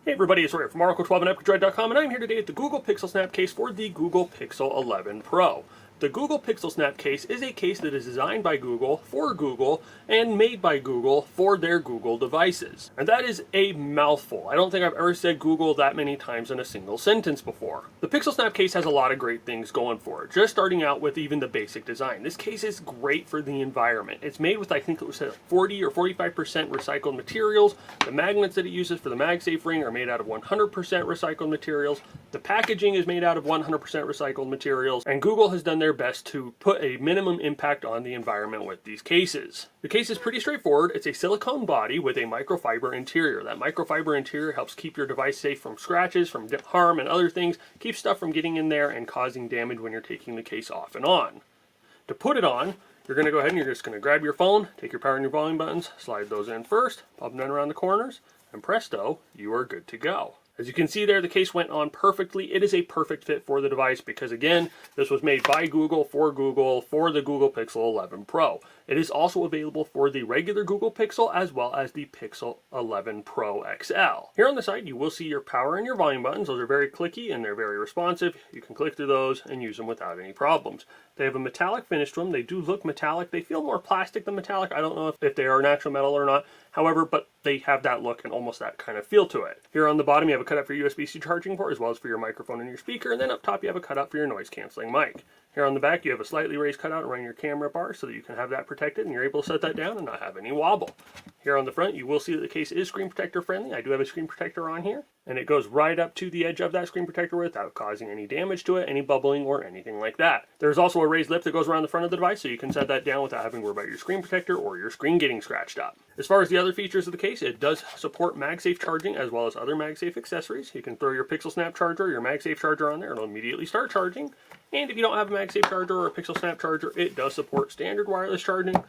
Hey everybody, it's Ray from Oracle12 and EpicDroid.com, and I'm here today at the Google PixelSnap case for the Google Pixel 11 Pro. The Google PixelSnap case is a case that is designed by Google, for Google, and made by Google for their Google devices. And that is a mouthful. I don't think I've ever said Google that many times in a single sentence before. The PixelSnap case has a lot of great things going for it, just starting out with even the basic design. This case is great for the environment. It's made with, I think it was 40 or 45% recycled materials. The magnets that it uses for the MagSafe ring are made out of 100% recycled materials. The packaging is made out of 100% recycled materials, and Google has done their best to put a minimum impact on the environment with these cases. The case is pretty straightforward. It's a silicone body with a microfiber interior. That microfiber interior helps keep your device safe from scratches, from harm, and other things. Keeps stuff from getting in there and causing damage when you're taking the case off and on. To put it on, you're going to go ahead and you're just going to grab your phone, take your power and your volume buttons, slide those in first, pop them down around the corners, and presto, you are good to go. As you can see there, the case went on perfectly. It is a perfect fit for the device because, again, this was made by Google for the Google Pixel 11 Pro. It is also available for the regular Google Pixel as well as the Pixel 11 Pro XL. Here on the side, you will see your power and your volume buttons. Those are very clicky and they're very responsive. You can click through those and use them without any problems. They have a metallic finish to them. They do look metallic. They feel more plastic than metallic. I don't know if they are natural metal or not. However, but they have that look and almost that kind of feel to it. Here on the bottom, you have a cutout for your USB-C charging port as well as for your microphone and your speaker. And then up top, you have a cutout for your noise canceling mic. Here on the back, you have a slightly raised cutout around your camera bar so that you can have that protected and you're able to set that down and not have any wobble. Here on the front, you will see that the case is screen protector friendly. I do have a screen protector on here, and it goes right up to the edge of that screen protector without causing any damage to it, any bubbling or anything like that. There's also a raised lip that goes around the front of the device so you can set that down without having to worry about your screen protector or your screen getting scratched up. As far as the other features of the case, it does support MagSafe charging as well as other MagSafe accessories. You can throw your PixelSnap charger, your MagSafe charger on there, it'll immediately start charging. And if you don't have a MagSafe charger or a PixelSnap charger, it does support standard wireless charging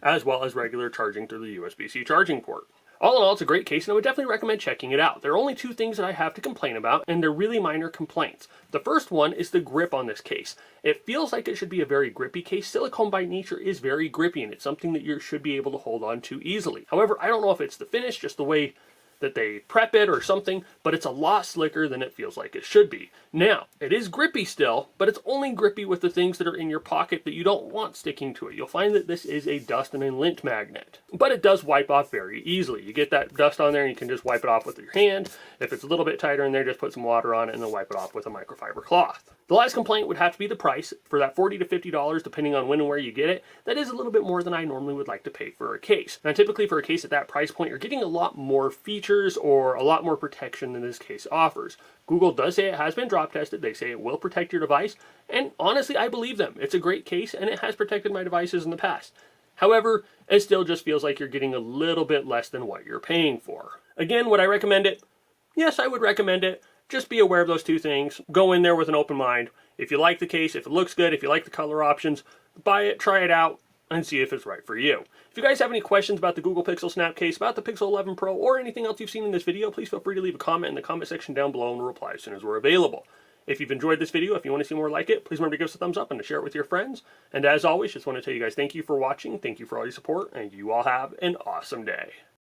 as well as regular charging through the USB-C charging port. All in all, it's a great case, and I would definitely recommend checking it out. There are only two things that I have to complain about, and they're really minor complaints. The first one is the grip on this case. It feels like it should be a very grippy case. Silicone by nature is very grippy, and it's something that you should be able to hold on to easily. However, I don't know if it's the finish, just the way that they prep it or something, but it's a lot slicker than it feels like it should be. Now, it is grippy still, but it's only grippy with the things that are in your pocket that you don't want sticking to it. You'll find that this is a dust and a lint magnet, but it does wipe off very easily. You get that dust on there and you can just wipe it off with your hand. If it's a little bit tighter in there, just put some water on it and then wipe it off with a microfiber cloth. The last complaint would have to be the price. For that $40 to $50, depending on when and where you get it, that is a little bit more than I normally would like to pay for a case. Now, typically for a case at that price point, you're getting a lot more features or a lot more protection than this case offers. Google does say it has been drop tested. They say it will protect your device, and honestly, I believe them. It's a great case, and it has protected my devices in the past. However, it still just feels like you're getting a little bit less than what you're paying for. Again, would I recommend it? Yes, I would recommend it. Just be aware of those two things. Go in there with an open mind. If you like the case, if it looks good, if you like the color options, buy it, try it out, and see if it's right for you. If you guys have any questions about the Google Pixel Snap case, about the Pixel 11 Pro, or anything else you've seen in this video, please feel free to leave a comment in the comment section down below and we'll reply as soon as we're available. If you've enjoyed this video, if you want to see more like it, please remember to give us a thumbs up and to share it with your friends. And as always, just want to tell you guys thank you for watching, thank you for all your support, and you all have an awesome day.